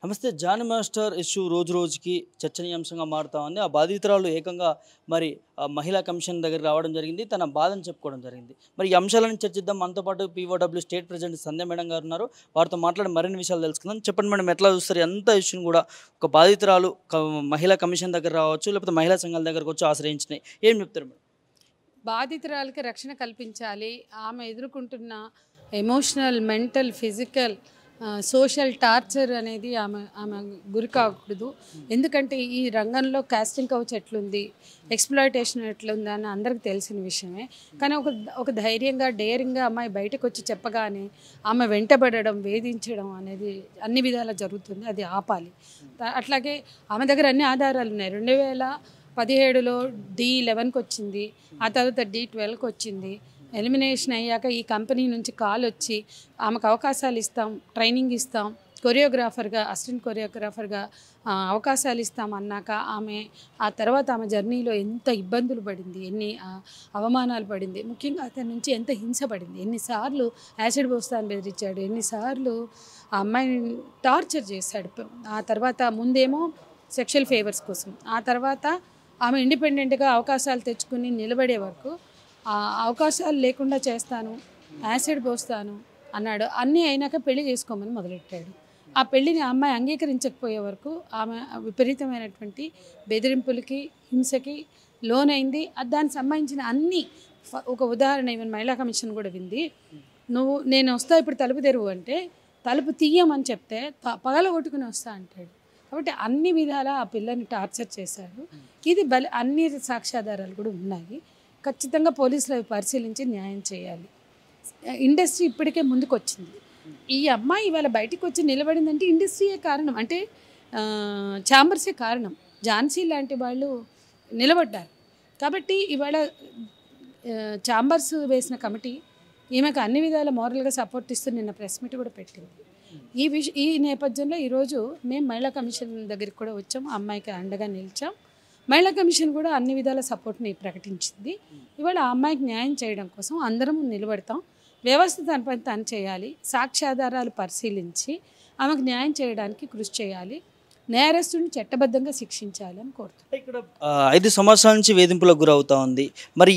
నమస్తే. Johnny master issue రోజు రోజుకి చర్చనీయాంశంగా మారుతా ఉంది. ఆ బాధితురాలు ఏకంగా మరి మహిళా కమిషన్ దగ్గరికి రావడం జరిగింది. తన బాధను చెప్పుకోవడం జరిగింది. మరి ఈ అంశాలను చర్చిద్దాం. మనతో పాటు పీఓడబ్ల్యూ స్టేట్ ప్రెసిడెంట్ సంధ్య మేడం గారు ఉన్నారు. వారితో మాట్లాడి మరిన్ని విషయాలు తెలుసుకుందాం. చెప్పండి మేడం, ఎట్లా చూస్తారు ఎంత ఇష్యూని కూడా? ఒక బాధితురాలు మహిళా కమిషన్ దగ్గర రావచ్చు, లేకపోతే మహిళా సంఘాల దగ్గరకు వచ్చి ఆశ్రయించినాయి. ఏం చెప్తారు మేడం? బాధితురాలకి రక్షణ కల్పించాలి. ఆమె ఎదుర్కొంటున్న emotional, mental, physical, social torture అనేది ఆమె ఆమె గురి కాకూడదు. ఎందుకంటే ఈ రంగంలో కాస్టింగ్ కౌచ్ ఎట్లుంది, ఎక్స్‌ప్లాయిటేషన్ ఎట్లుంది అని అందరికీ తెలిసిన విషయమే. కానీ ఒక ధైర్యంగా, డేరింగ్గా అమ్మాయి బయటకు వచ్చి చెప్పగానే ఆమె వెంటబడడం, వేధించడం అనేది అన్ని విధాలా జరుగుతుంది. అది ఆపాలి. అట్లాగే ఆమె దగ్గర అన్ని ఆధారాలు ఉన్నాయి. 2017లో D11కి వచ్చింది, ఆ తర్వాత D12కి వచ్చింది. ఎలిమినేషన్ అయ్యాక ఈ కంపెనీ నుంచి కాల్ వచ్చి ఆమెకు అవకాశాలు ఇస్తాం, ట్రైనింగ్ ఇస్తాం, కొరియోగ్రాఫర్గా, అసిస్టెంట్ కొరియోగ్రాఫర్గా అవకాశాలు ఇస్తాం అన్నాక ఆ తర్వాత ఆమె జర్నీలో ఎంత ఇబ్బందులు పడింది, ఎన్ని అవమానాలు పడింది, ముఖ్యంగా అతని నుంచి ఎంత హింస పడింది. ఎన్నిసార్లు యాసిడ్ పోస్తాను బెదిరించాడు, ఎన్నిసార్లు ఆ అమ్మాయిని టార్చర్ చేశాడు. ఆ తర్వాత ముందేమో సెక్షువల్ ఫేవర్స్ కోసం, ఆ తర్వాత ఆమె ఇండిపెండెంట్గా అవకాశాలు తెచ్చుకుని నిలబడే వరకు అవకాశాలు లేకుండా చేస్తాను, యాసిడ్ పోస్తాను అన్నాడు. అన్నీ అయినాక పెళ్లి చేసుకోమని మొదలెట్టాడు. ఆ పెళ్లిని ఆ అమ్మాయి అంగీకరించకపోయే వరకు ఆమె విపరీతమైనటువంటి బెదిరింపులకి, హింసకి లోనైంది. దానికి సంబంధించిన అన్నీ ఒక ఉదాహరణ ఈవెన్ మహిళా కమిషన్ కూడా వింది. నేను వస్తా ఇప్పుడు తలుపు తెరువు అంటే తలుపు తీయమని చెప్తే పగలగొట్టుకుని వస్తా అంటాడు. కాబట్టి అన్ని విధాలా ఆ పిల్లని టార్చర్ చేశాడు. ఇది అన్ని సాక్ష్యాధారాలు కూడా ఉన్నాయి. ఖచ్చితంగా పోలీసులు అవి పరిశీలించి న్యాయం చేయాలి. ఇండస్ట్రీ ఇప్పటికే ముందుకు వచ్చింది. ఈ అమ్మాయి ఇవాళ బయటకు వచ్చి నిలబడిందంటే ఇండస్ట్రీయే కారణం, అంటే ఛాంబర్సే కారణం. ఝాన్సీ లాంటి వాళ్ళు నిలబడ్డారు. కాబట్టి ఇవాళ ఛాంబర్స్ వేసిన కమిటీ ఈమెకు అన్ని విధాల మోరల్గా సపోర్ట్ ఇస్తూ నిన్న ప్రెస్ మీట్ కూడా పెట్టింది. ఈ నేపథ్యంలో ఈరోజు మేము మహిళా కమిషన్ దగ్గరికి కూడా వచ్చాం, అమ్మాయికి అండగా నిలిచాం. మహిళా కమిషన్ కూడా అన్ని విధాల సపోర్ట్ని ప్రకటించింది. ఇవాళ ఆ అమ్మాయికి న్యాయం చేయడం కోసం అందరం నిలబడతాం. వ్యవస్థ తన పని తను చేయాలి, సాక్ష్యాధారాలు పరిశీలించి ఆమెకు న్యాయం చేయడానికి కృషి చేయాలి, నేరస్తుడిని చట్టబద్ధంగా శిక్షించాలి అని కోరుతున్నాం. ఇక్కడ 5 సంవత్సరాల నుంచి వేధింపులకు గురవుతా ఉంది. మరి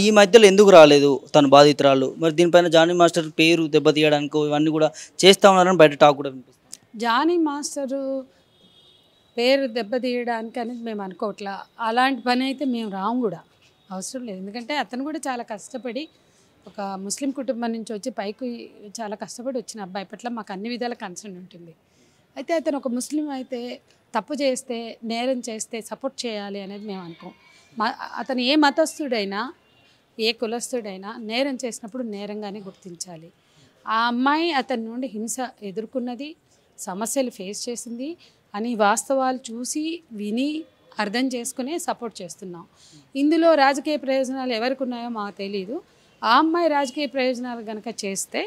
ఈ మధ్యలో ఎందుకు రాలేదు తన బాధితురాలు? మరి దీనిపైన జానీ మాస్టర్ పేరు దెబ్బతీయడానికి ఇవన్నీ కూడా చేస్తా ఉన్నారని బయట టాక్ కూడా వినిపిస్తుంది. జానీ మాస్టరు పేరు దెబ్బతీయడానికి అనేది మేము అనుకోవట్లా. అలాంటి పని అయితే మేము రాము కూడా, అవసరం లేదు. ఎందుకంటే అతను కూడా చాలా కష్టపడి ఒక ముస్లిం కుటుంబం నుంచి వచ్చి పైకి చాలా కష్టపడి వచ్చిన అబ్బాయి పట్ల మాకు అన్ని విధాల కన్సర్న్ ఉంటుంది. అయితే అతను ఒక ముస్లిం అయితే తప్పు చేస్తే, నేరం చేస్తే సపోర్ట్ చేయాలి అనేది మేము అనుకోం. అతను ఏ మతస్థుడైనా, ఏ కులస్థుడైనా నేరం చేసినప్పుడు నేరంగానే గుర్తించాలి. ఆ అమ్మాయి అతని నుండి హింస ఎదుర్కొన్నది, సమస్యలు ఫేస్ చేసింది అని వాస్తవాలు చూసి, విని, అర్థం చేసుకునే సపోర్ట్ చేస్తున్నాం. ఇందులో రాజకీయ ప్రయోజనాలు ఎవరికి ఉన్నాయో మాకు తెలీదు. ఆ అమ్మాయి రాజకీయ ప్రయోజనాలు కనుక చేస్తే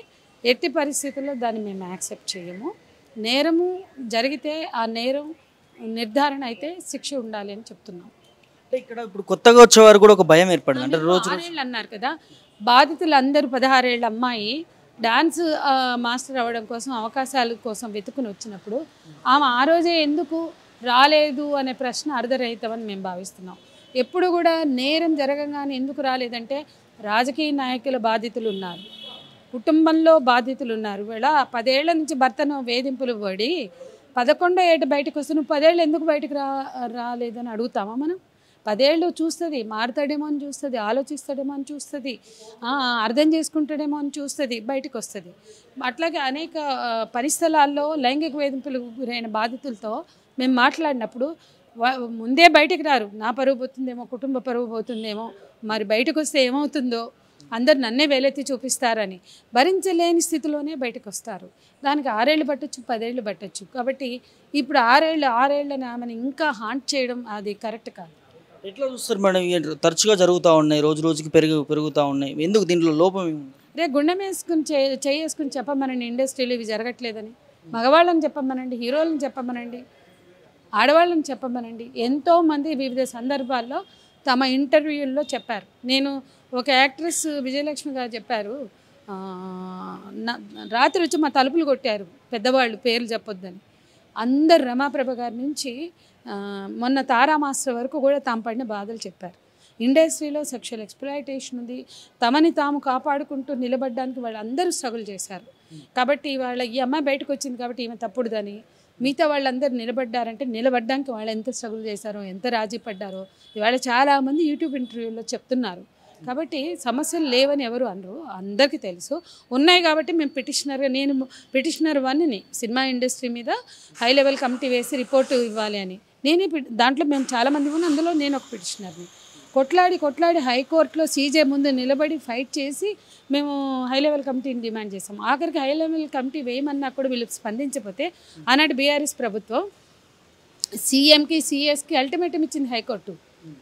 ఎట్టి పరిస్థితుల్లో దాన్ని మేము యాక్సెప్ట్ చేయము. నేరము జరిగితే ఆ నేరం నిర్ధారణ అయితే శిక్ష ఉండాలి అని చెప్తున్నాం. అంటే ఇక్కడ ఇప్పుడు కొత్తగా వచ్చేవారు కూడా ఒక భయం ఏర్పడింది. అంటే రోజు 6 ఏళ్ళు అన్నారు కదా, బాధితులు అందరూ 16 ఏళ్ళ అమ్మాయి డాన్స్ మాస్టర్ అవ్వడం కోసం, అవకాశాల కోసం వెతుకుని వచ్చినప్పుడు ఆమె ఆ రోజే ఎందుకు రాలేదు అనే ప్రశ్న అర్ధరహితమని మేము భావిస్తున్నాం. ఎప్పుడు కూడా నేరం జరగగానే ఎందుకు రాలేదంటే రాజకీయ నాయకుల బాధితులు ఉన్నారు, కుటుంబంలో బాధితులు ఉన్నారు. వీళ్ళ 10 ఏళ్ల నుంచి భర్తను వేధింపులు పడి 11వ ఏట బయటకు వస్తే నువ్వు 10 ఏళ్ళు ఎందుకు బయటకు రాలేదని అడుగుతామా మనం? 10 ఏళ్ళు చూస్తుంది, మారుతాడేమో అని చూస్తుంది, ఆలోచిస్తాడేమో అని చూస్తుంది, అర్థం చేసుకుంటాడేమో అని చూస్తుంది, బయటకు వస్తుంది. అట్లాగే అనేక పరిస్థలాల్లో లైంగిక వేధింపులకు గురైన బాధితులతో మేము మాట్లాడినప్పుడు ముందే బయటకు రారు. నా పరువు పోతుందేమో, కుటుంబ పరువు పోతుందేమో, మరి బయటకు వస్తే ఏమవుతుందో, అందరు నన్నే వేలెత్తి చూపిస్తారని భరించలేని స్థితిలోనే బయటకు వస్తారు. దానికి 6 ఏళ్ళు పట్టచ్చు, 10 ఏళ్ళు పట్టచ్చు. కాబట్టి ఇప్పుడు 6 ఏళ్ళని ఆమెను ఇంకా హాంట్ చేయడం అది కరెక్ట్ కాదు. ఎట్లా చూస్తారు మేడం? తరచుగా జరుగుతూ ఉన్నాయి, రోజు రోజుకి పెరుగుతూ ఉన్నాయి. ఎందుకు దీంట్లో లోపం ఏమి? రే గుండె వేసుకుని చేసుకుని చెప్పమనండి ఇండస్ట్రీలో ఇవి జరగట్లేదని. మగవాళ్ళని చెప్పమనండి, హీరోలను చెప్పమనండి, ఆడవాళ్ళని చెప్పమనండి. ఎంతోమంది వివిధ సందర్భాల్లో తమ ఇంటర్వ్యూల్లో చెప్పారు. నేను ఒక యాక్ట్రెస్ విజయలక్ష్మి గారు చెప్పారు, రాత్రి వచ్చి మా తలుపులు కొట్టారు పెద్దవాళ్ళు, పేర్లు చెప్పొద్దని. అందరు రమాప్రభ గారి నుంచి మొన్న తారా మాస్టర్ వరకు కూడా తాము పడిన బాధలు చెప్పారు. ఇండస్ట్రీలో సెక్షువల్ ఎక్స్‌ప్లాయిటేషన్ ఉంది, తమని తాము కాపాడుకుంటూ నిలబడడానికి వాళ్ళందరూ స్ట్రగుల్ చేశారు. కాబట్టి వాళ్ళ ఈ అమ్మాయి బయటకు వచ్చింది కాబట్టి ఈమె తప్పుడుదని మిగతా వాళ్ళందరూ నిలబడ్డారంటే నిలబడ్డానికి వాళ్ళు ఎంత స్ట్రగుల్ చేశారో, ఎంత రాజీ పడ్డారో ఇవాళ చాలామంది యూట్యూబ్ ఇంటర్వ్యూలో చెప్తున్నారు. కాబట్టి సమస్యలు లేవని ఎవరు అనరు, అందరికీ తెలుసు. ఉన్నాయి కాబట్టి మేము నేను పిటిషనర్ 1ని సినిమా ఇండస్ట్రీ మీద హై లెవెల్ కమిటీ వేసి రిపోర్టు ఇవ్వాలి అని దాంట్లో మేము చాలామంది ఉన్నాం, అందులో నేను ఒక పిటిషనర్ని. కొట్లాడి హైకోర్టులో సీజే ముందు నిలబడి ఫైట్ చేసి మేము హై లెవెల్ కమిటీని డిమాండ్ చేసాం. ఆఖరికి హై లెవెల్ కమిటీ వేయమన్నా కూడా వీళ్ళు స్పందించకపోతే ఆనాటి బీఆర్ఎస్ ప్రభుత్వం సీఎంకి సిఎస్కి అల్టిమేటం ఇచ్చింది హైకోర్టు.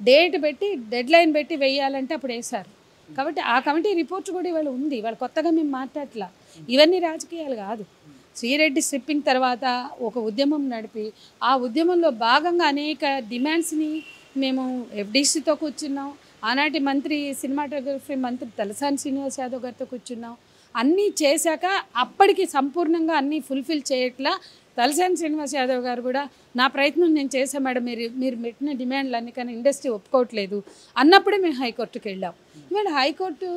డేట్ పెట్టి డెడ్లైన్ పెట్టి వేయాలంటే అప్పుడు వేశారు. కాబట్టి ఆ కమిటీ రిపోర్ట్ కూడా ఇవాళ ఉంది. ఇవాళ కొత్తగా మేము మాట్లాడట్లా, ఇవన్నీ రాజకీయాలు కాదు. శ్రీరెడ్డి స్ట్రిప్పింగ్ తర్వాత ఒక ఉద్యమం నడిపి ఆ ఉద్యమంలో భాగంగా అనేక డిమాండ్స్ని మేము ఎఫ్డీసీతో కూర్చున్నాం. ఆనాటి మంత్రి సినిమాటోగ్రఫీ మంత్రి తలసాని శ్రీనివాస్ యాదవ్ గారితో కూర్చున్నాం. అన్నీ చేశాక అప్పటికి సంపూర్ణంగా అన్నీ ఫుల్ఫిల్ చేయట్లా. తలసాని శ్రీనివాస్ యాదవ్ గారు కూడా నా ప్రయత్నం నేను చేశాను మేడం, మీరు పెట్టిన డిమాండ్లు అన్నీ కానీ ఇండస్ట్రీ ఒప్పుకోవట్లేదు అన్నప్పుడే మేము హైకోర్టుకి వెళ్ళాం. ఇవాళ హైకోర్టు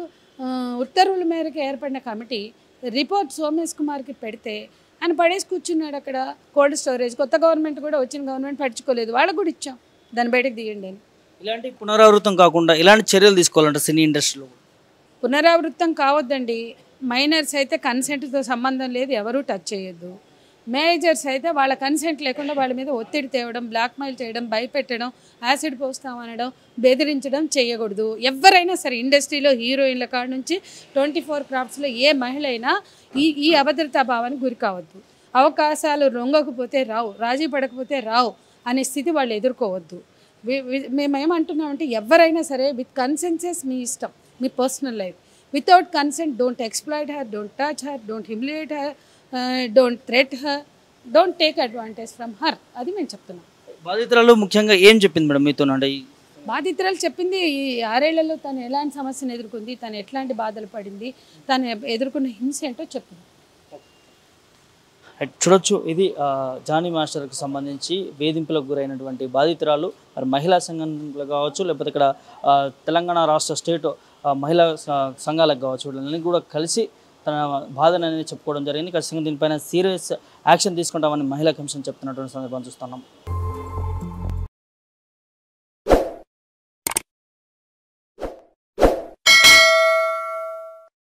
ఉత్తర్వుల మేరకు ఏర్పడిన కమిటీ రిపోర్ట్ సోమేష్ కుమార్కి పెడితే ఆయన పడేసి కూర్చున్నాడు అక్కడ కోల్డ్ స్టోరేజ్. కొత్త గవర్నమెంట్ కూడా వచ్చిన గవర్నమెంట్ పట్టించుకోలేదు, వాళ్ళకు కూడా ఇచ్చాం దాన్ని బయటకు తీయండి అని. ఇలాంటి పునరావృతం కాకుండా ఇలాంటి చర్యలు తీసుకోవాలంటే సినీ ఇండస్ట్రీలో పునరావృతం కావద్దండి. మైనర్స్ అయితే కన్సెంట్తో సంబంధం లేదు, ఎవరూ టచ్ చేయొద్దు. మేజర్స్ అయితే వాళ్ళ కన్సెంట్ లేకుండా వాళ్ళ మీద ఒత్తిడి తేవడం, బ్లాక్మెయిల్ చేయడం, భయపెట్టడం, యాసిడ్ పోస్తామనడం, బెదిరించడం చేయకూడదు. ఎవరైనా సరే ఇండస్ట్రీలో హీరోయిన్ల కాడ నుంచి 24 క్రాఫ్ట్స్లో ఏ మహిళ అయినా ఈ అభద్రతా భావానికి గురి కావద్దు. అవకాశాలు రొంగకపోతే రావు, రాజీ పడకపోతే రావు అనే స్థితి వాళ్ళు ఎదుర్కోవద్దు. మేమేమంటున్నామంటే ఎవరైనా సరే విత్ కన్సెన్సెస్ మీ ఇష్టం, మీ personal life. Without consent don't exploit her, don't touch her, don't humiliate her, don't threaten her, don't take advantage from her. అది మేము చెప్తున్నాం. బాధితురాలు ముఖ్యంగా ఏం చెప్పింది మేడం మీతో? బాధితురాలు చెప్పింది ఈ 6 ఏళ్లలో తను ఎలాంటి సమస్యను ఎదుర్కొంది, తను ఎట్లాంటి బాధలు పడింది, తను ఎదుర్కొన్న హింస ఏంటో చెప్పింది. చూడొచ్చు, ఇది జానీ మాస్టర్కి సంబంధించి వేధింపులకు గురైనటువంటి బాధితురాలు. మరి మహిళా సంఘాలు కావచ్చు, లేకపోతే ఇక్కడ తెలంగాణ రాష్ట్ర స్టేట్ మహిళా సంఘాలకు కావచ్చు, వీళ్ళని కూడా కలిసి తన బాధను అనేది చెప్పుకోవడం జరిగింది. ఖచ్చితంగా దీనిపైన సీరియస్ యాక్షన్ తీసుకుంటామని మహిళా కమిషన్ చెప్తున్నటువంటి సందర్భం చూస్తున్నాం.